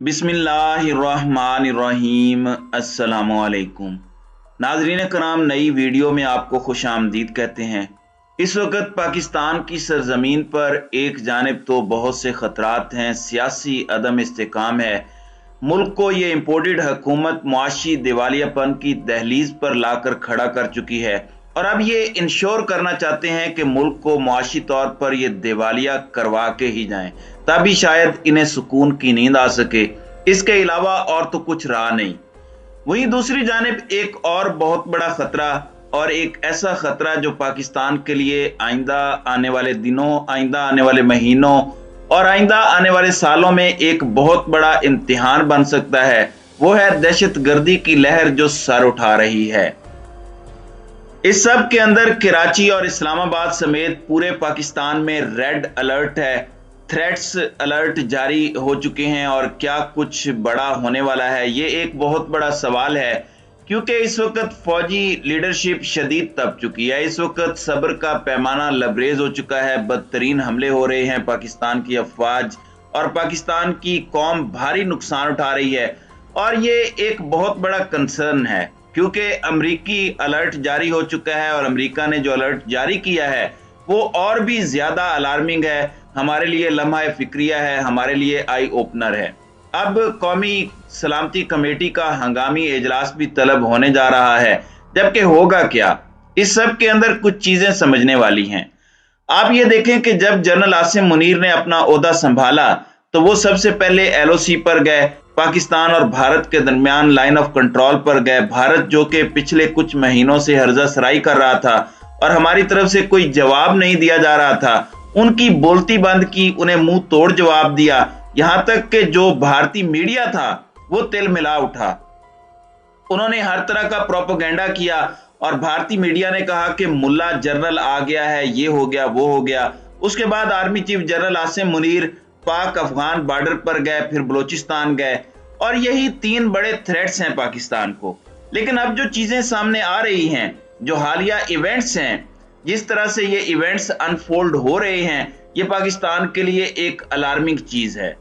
बिस्मिल्लाहिर्रहमानिर्रहीम। अस्सलामुअलैकुम नाजरीन कराम, नई वीडियो में आपको खुश आमदीद कहते हैं। इस वक्त पाकिस्तान की सरजमीन पर एक जानिब तो बहुत से ख़तरात हैं, सियासी अदम इस्तेकाम है, मुल्क को ये इम्पोर्टेड हुकूमत मुआशी दिवालियापन की दहलीज पर लाकर खड़ा कर चुकी है और अब ये इंश्योर करना चाहते हैं कि मुल्क को मुआशी तौर पर ये दिवालिया करवा के ही जाएं, तभी शायद इन्हें सुकून की नींद आ सके। इसके अलावा और तो कुछ रहा नहीं। वहीं दूसरी जानिब एक और बहुत बड़ा खतरा, और एक ऐसा खतरा जो पाकिस्तान के लिए आइंदा आने वाले दिनों, आइंदा आने वाले महीनों और आइंदा आने वाले सालों में एक बहुत बड़ा इम्तिहान बन सकता है, वो है दहशतगर्दी की लहर जो सर उठा रही है। इस सब के अंदर कराची और इस्लामाबाद समेत पूरे पाकिस्तान में रेड अलर्ट है, थ्रेट्स अलर्ट जारी हो चुके हैं और क्या कुछ बड़ा होने वाला है, ये एक बहुत बड़ा सवाल है। क्योंकि इस वक्त फौजी लीडरशिप शदीद तप चुकी है, इस वक्त सब्र का पैमाना लबरेज हो चुका है, बदतरीन हमले हो रहे हैं, पाकिस्तान की अफवाज और पाकिस्तान की कौम भारी नुकसान उठा रही है और ये एक बहुत बड़ा कंसर्न है। क्योंकि अमरीकी अलर्ट जारी हो चुका है और अमरीका ने जो अलर्ट जारी किया है वो और भी ज्यादा अलार्मिंग है, हमारे लिए लम्हा फिक्रिया है, हमारे लिए आई ओपनर है। अब कौमी सलामती कमेटी का हंगामी इजलास भी तलब होने जा रहा है, जबकि होगा क्या, इस सब के अंदर कुछ चीजें समझने वाली हैं। आप ये देखें कि जब जनरल आसिम मुनीर ने अपना ओहदा संभाला तो वो सबसे पहले एलओसी पर गए, पाकिस्तान और भारत के दरमियान लाइन ऑफ कंट्रोल पर गए। भारत जो कि पिछले कुछ महीनों से हर्जा सराई कर रहा था और हमारी तरफ से कोई जवाब नहीं दिया जा रहा था, उनकी बोलती बंद की, उन्हें मुंह तोड़ जवाब दिया। यहां तक कि जो भारतीय मीडिया था वो तिल मिला उठा, उन्होंने हर तरह का प्रोपेगेंडा किया और भारतीय मीडिया ने कहा कि मुल्ला जनरल आ गया है, ये हो गया, वो हो गया। उसके बाद army chief general Asim Munir पाक अफगान बॉर्डर पर गए, फिर बलोचिस्तान गए और यही तीन बड़े थ्रेट्स हैं पाकिस्तान को। लेकिन अब जो चीजें सामने आ रही हैं, जो हालिया इवेंट्स हैं, जिस तरह से ये इवेंट्स अनफोल्ड हो रहे हैं, ये पाकिस्तान के लिए एक अलार्मिंग चीज है।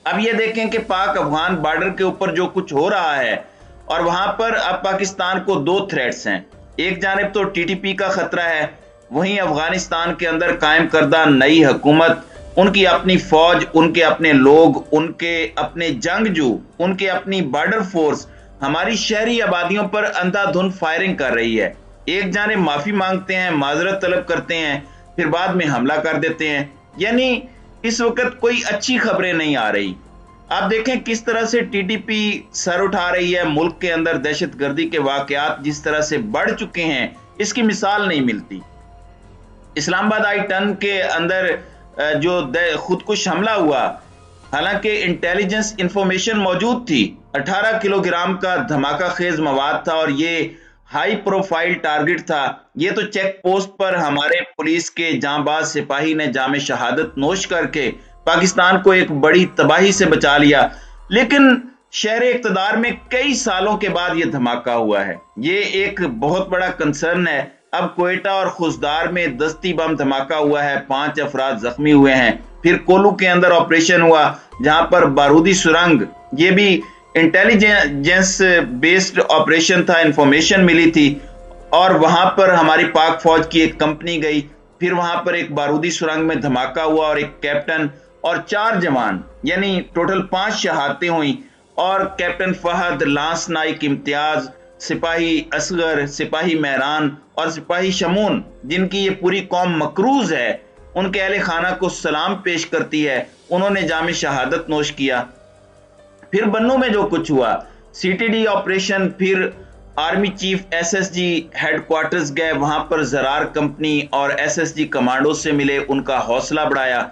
अब ये देखें कि पाक अफगान बॉर्डर के ऊपर जो कुछ हो रहा है और वहां पर अब पाकिस्तान को दो थ्रेट्स हैं। एक जानिब तो टीटीपी का खतरा है, वहीं अफगानिस्तान के अंदर कायम करदा नई हुकूमत, उनकी अपनी फौज, उनके अपने लोग, उनके अपने जंगजू, उनके अपनी बॉर्डर फोर्स हमारी शहरी आबादियों पर अंधाधुंध फायरिंग कर रही है। एक जानिब माफी मांगते हैं, माजरत तलब करते हैं, फिर बाद में हमला कर देते हैं। यानी इस वक्त कोई अच्छी खबरें नहीं आ रही। आप देखें किस तरह से टीटीपी सर उठा रही है, मुल्क के अंदर दहशतगर्दी के वाकयात जिस तरह से बढ़ चुके हैं, इसकी मिसाल नहीं मिलती। इस्लामाबाद आई टन के अंदर जो खुदकुश हमला हुआ, हालांकि इंटेलिजेंस इंफॉर्मेशन मौजूद थी, 18 किलोग्राम का धमाका खेज मवाद था और ये हाई प्रोफाइल टारगेट था। ये तो चेक पोस्ट पर हमारे पुलिस के जांबाज सिपाही ने जामे शहादत नोश करके पाकिस्तान को एक बड़ी तबाही से बचा लिया। लेकिन शहर इक़्तिदार में कई सालों के बाद ये धमाका हुआ है, ये एक बहुत बड़ा कंसर्न है। अब कोयटा और खुशदार में दस्ती बम धमाका हुआ है, 5 अफराद जख्मी हुए हैं। फिर कोलू के अंदर ऑपरेशन हुआ जहां पर बारूदी सुरंग, ये भी इंटेलिजेंस बेस्ड ऑपरेशन था, इंफॉर्मेशन मिली थी और वहां पर हमारी पाक फौज की एक कंपनी गई। फिर वहां पर एक बारूदी सुरंग में धमाका हुआ और एक कैप्टन और 4 जवान, यानी टोटल 5 शहादतें हुई। और कैप्टन फहद, लांस नाइक इम्तियाज, सिपाही असगर, सिपाही मेहरान और सिपाही शमून, जिनकी ये पूरी कौम मकरूज है, उनके अहले खाना को सलाम पेश करती है, उन्होंने जामे शहादत नोश किया। फिर बन्नू में जो कुछ हुआ, सीटीडी ऑपरेशन, फिर आर्मी चीफ एसएसजी हेडक्वार्टर्स गए, वहां पर जरार कंपनी और एसएसजी कमांडो से मिले, उनका हौसला बढ़ाया।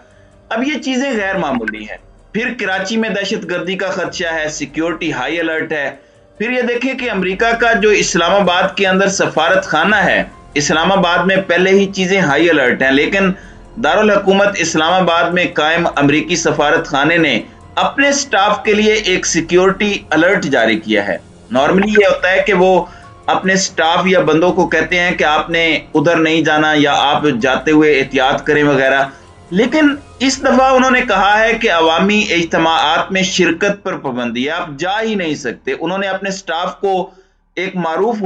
अब ये चीजें गैर मामूली हैं। फिर कराची में दहशतगर्दी का खदशा है, सिक्योरिटी हाई अलर्ट है। फिर ये देखें कि अमेरिका का जो इस्लामाबाद के अंदर सफारत खाना है, इस्लामाबाद में पहले ही चीजें हाई अलर्ट हैं, लेकिन दारुल हुकूमत इस्लामाबाद में कायम अमेरिकी सफारत खाने ने अपने स्टाफ के लिए एक सिक्योरिटी अलर्ट जारी किया है। नॉर्मली ये होता है कि वो अपने स्टाफ या बंदों को कहते हैं कि आपने उधर नहीं जाना या आप जाते हुए एहतियात करें वगैरह, लेकिन इस दफा उन्होंने कहा है कि अवामी इज्तिमाआत में शिरकत पर पाबंदी है, आप जा ही नहीं सकते। उन्होंने अपने स्टाफ को एक मारूफ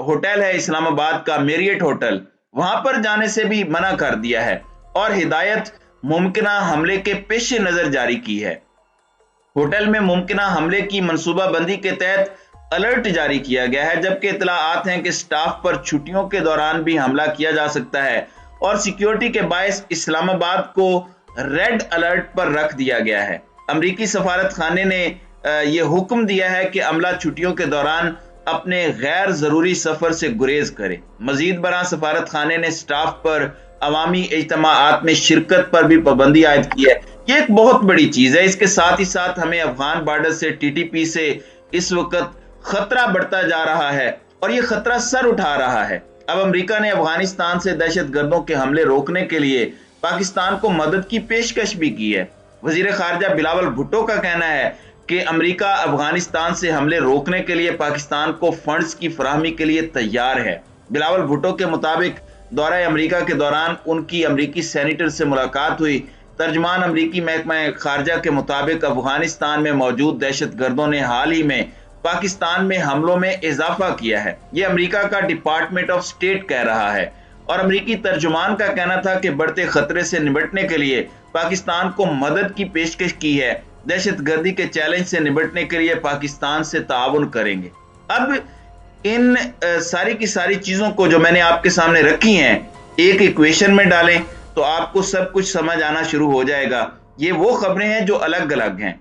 होटल है इस्लामाबाद का, मेरियट होटल, वहां पर जाने से भी मना कर दिया है और हिदायत मुमकिना हमले के पेश नजर जारी की है। होटल में मुमकिना हमले की मंसूबाबंदी के तहत अलर्ट जारी किया गया है, जबकि इतलाआत हैं कि स्टाफ पर छुट्टियों के दौरान भी हमला किया जा सकता है और सिक्योरिटी के बायस इस्लामाबाद को रेड अलर्ट पर रख दिया गया है। अमरीकी सफारत खाने ने यह हुक्म दिया है कि अमला छुट्टियों के दौरान अपने गैर जरूरी सफर से गुरेज करे। मजीद बरां सफारत खाने ने स्टाफ पर अवामी इज्तिमाआत में शिरकत पर भी पाबंदी आयद की है। ये एक बहुत बड़ी चीज है। इसके साथ ही साथ हमें अफगान बॉर्डर से टीटीपी से इस वक्त खतरा बढ़ता जा रहा है और ये खतरा सर उठा रहा है। अब अमेरिका ने अफगानिस्तान से दहशत गर्दों के हमले रोकने के लिए पाकिस्तान को मदद की पेशकश भी की है। वजीर खारजा बिलावल भुट्टो का कहना है कि अमेरिका अफगानिस्तान से हमले रोकने के लिए पाकिस्तान को फंड्स की फराहमी के लिए तैयार है। बिलावल भुट्टो के मुताबिक दौरा अमेरिका के दौरान उनकी अमेरिकी सेनेटर से मुलाकात हुई। तर्जमान अमेरिकी महकमा खारजा के मुताबिक अफगानिस्तान में मौजूद दहशत गर्दों ने हाल ही में पाकिस्तान में हमलों में इजाफा किया है, यह अमेरिका का डिपार्टमेंट ऑफ स्टेट कह रहा है। और अमेरिकी तर्जुमान का कहना था कि बढ़ते खतरे से निपटने के लिए पाकिस्तान को मदद की पेशकश की है, दहशत गर्दी के चैलेंज से निपटने के लिए पाकिस्तान से ताउन करेंगे। अब इन सारी की सारी चीजों को जो मैंने आपके सामने रखी हैं एक इक्वेशन में डालें तो आपको सब कुछ समझ आना शुरू हो जाएगा। ये वो खबरें हैं जो अलग अलग हैं,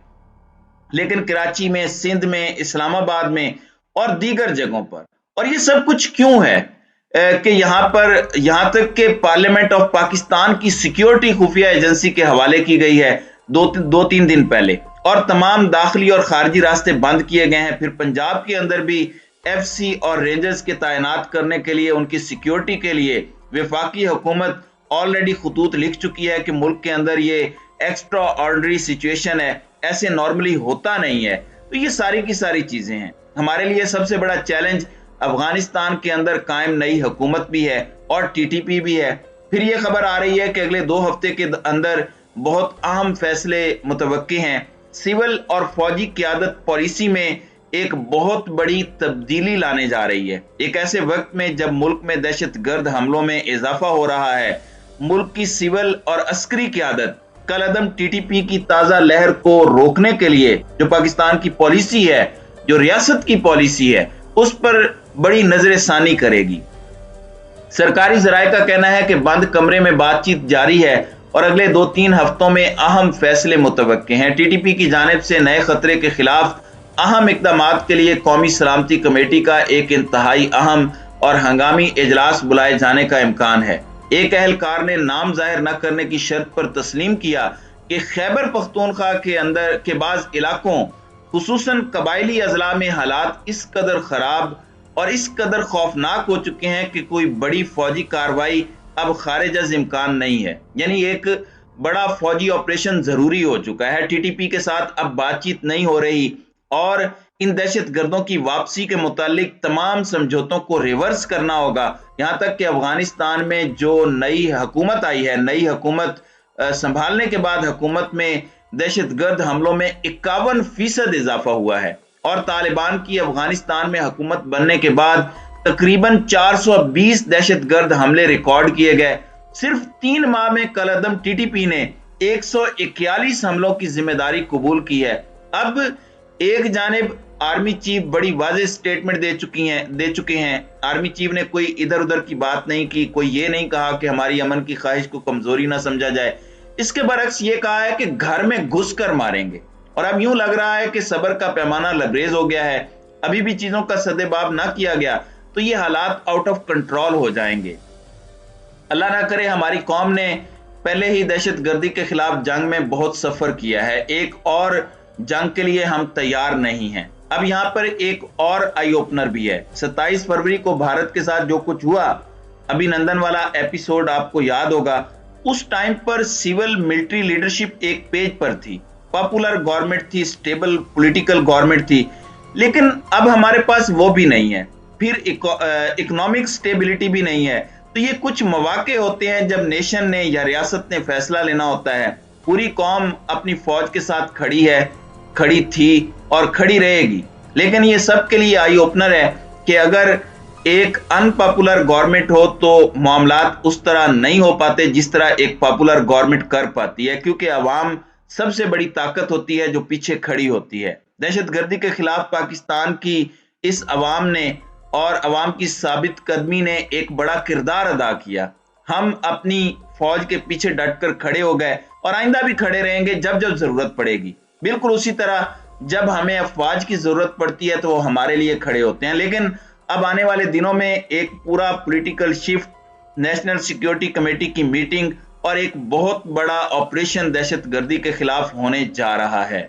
लेकिन कराची में, सिंध में, इस्लामाबाद में और दीगर जगहों पर। और ये सब कुछ क्यों है कि यहां तक के पार्लियामेंट ऑफ पाकिस्तान की सिक्योरिटी खुफिया एजेंसी के हवाले की गई है दो तीन दिन पहले, और तमाम दाखिली और खारजी रास्ते बंद किए गए हैं। फिर पंजाब के अंदर भी एफसी और रेंजर्स के तैनात करने के लिए, उनकी सिक्योरिटी के लिए वफाकी हुकूमत ऑलरेडी खतूत लिख चुकी है कि मुल्क के अंदर ये एक्स्ट्रा ऑर्डिनरी सिचुएशन है, ऐसे नॉर्मली होता नहीं है। तो ये सारी की सारी चीजें हैं। हमारे लिए सबसे बड़ा चैलेंज अफगानिस्तान के अंदर कायम नई हुकूमत भी है और टीटीपी भी है। फिर ये खबर आ रही है कि अगले 2 हफ्ते के अंदर बहुत अहम फैसले मुतवक्की हैं। सिविल और फौजी क़यादत पॉलिसी में एक बहुत बड़ी तब्दीली लाने जा रही है। एक ऐसे वक्त में जब मुल्क में दहशत गर्द हमलों में इजाफा हो रहा है, मुल्क की सिविल और अस्करी क़यादत कलअदम टीटीपी की ताजा लहर को रोकने के लिए जो पाकिस्तान की पॉलिसी है, जो रियासत की पॉलिसी है, उस पर बड़ी नजरसानी करेगी। सरकारी जराये का कहना है कि बंद कमरे में बातचीत जारी है और अगले 2-3 हफ्तों में अहम फैसले मुतवक्के हैं। टीटीपी की जानिब से नए खतरे के खिलाफ अहम इक़दामात के लिए कौमी सलामती कमेटी का एक इंतहाई अहम और हंगामी इजलास बुलाए जाने का इम्कान है। एक अहलकार ने नाम जाहिर न करने की शर्त पर तस्लीम किया कि खैबर पख्तूनख्वा के अंदर के बाज़ इलाकों, खुसूसन कबायली अजला में हालात इस कदर खराब और इस कदर खौफनाक हो चुके हैं कि कोई बड़ी फौजी कार्रवाई अब खारिज अज़ इम्कान नहीं है। यानी एक बड़ा फौजी ऑपरेशन जरूरी हो चुका है। टीटीपी के साथ अब बातचीत नहीं हो रही और इन दहशत गर्दों की वापसी के मुतालिक तमाम समझौतों को रिवर्स करना होगा। यहां तक कि अफगानिस्तान में जो नई हुकूमत आई है, नई हुकूमत संभालने के बाद हुकूमत में दहशत गर्द हमलों में 51% इजाफा हुआ है और तालिबान की अफगानिस्तान में हुकूमत बनने के बाद तकरीबन 420 दहशत गर्द हमले रिकॉर्ड किए गए। सिर्फ 3 माह में कलअदम टीटीपी ने 141 हमलों की जिम्मेदारी कबूल की है। अब एक जानिब आर्मी चीफ बड़ी वाज़ेह स्टेटमेंट दे चुके हैं। आर्मी चीफ ने कोई इधर उधर की बात नहीं की, कोई ये नहीं कहा कि हमारी अमन की ख्वाहिश को कमजोरी ना समझा जाए। इसके बरक्स ये कहा है कि घर में घुसकर मारेंगे। और अब यूं लग रहा है कि सब्र का पैमाना लबरेज हो गया है। अभी भी चीजों का सदेबाब ना किया गया तो ये हालात आउट ऑफ कंट्रोल हो जाएंगे। अल्लाह ना करे, हमारी कौम ने पहले ही दहशत गर्दी के खिलाफ जंग में बहुत सफर किया है, एक और जंग के लिए हम तैयार नहीं हैं। अब यहाँ पर एक और आई ओपनर भी है। 27 फरवरी को भारत के साथ जो कुछ हुआ, अभिनंदन वाला एपिसोड आपको याद होगा, उस टाइम पर सिविल मिलिट्री लीडरशिप एक पेज पर थी, पॉपुलर गवर्नमेंट थी, स्टेबल पॉलिटिकल गवर्नमेंट थी। लेकिन अब हमारे पास वो भी नहीं है, फिर इकोनॉमिक स्टेबिलिटी भी नहीं है। तो ये कुछ मौके होते हैं जब नेशन ने या रियासत ने फैसला लेना होता है। पूरी कौम अपनी फौज के साथ खड़ी है, खड़ी थी और खड़ी रहेगी, लेकिन ये सबके लिए आई ओपनर है कि अगर एक अनपॉपुलर गवर्नमेंट हो तो मामलात उस तरह नहीं हो पाते जिस तरह एक पॉपुलर गवर्नमेंट कर पाती है, क्योंकि अवाम सबसे बड़ी ताकत होती है जो पीछे खड़ी होती है। दहशतगर्दी के खिलाफ पाकिस्तान की इस अवाम ने और अवाम की साबित कदमी ने एक बड़ा किरदार अदा किया। हम अपनी फौज के पीछे डटकर खड़े हो गए और आइंदा भी खड़े रहेंगे जब जब जरूरत पड़ेगी। बिल्कुल उसी तरह जब हमें अफवाज की जरूरत पड़ती है तो वो हमारे लिए खड़े होते हैं। लेकिन अब आने वाले दिनों में एक पूरा political shift, national security committee की मीटिंग और एक बहुत बड़ा ऑपरेशन दहशतगर्दी के खिलाफ होने जा रहा है।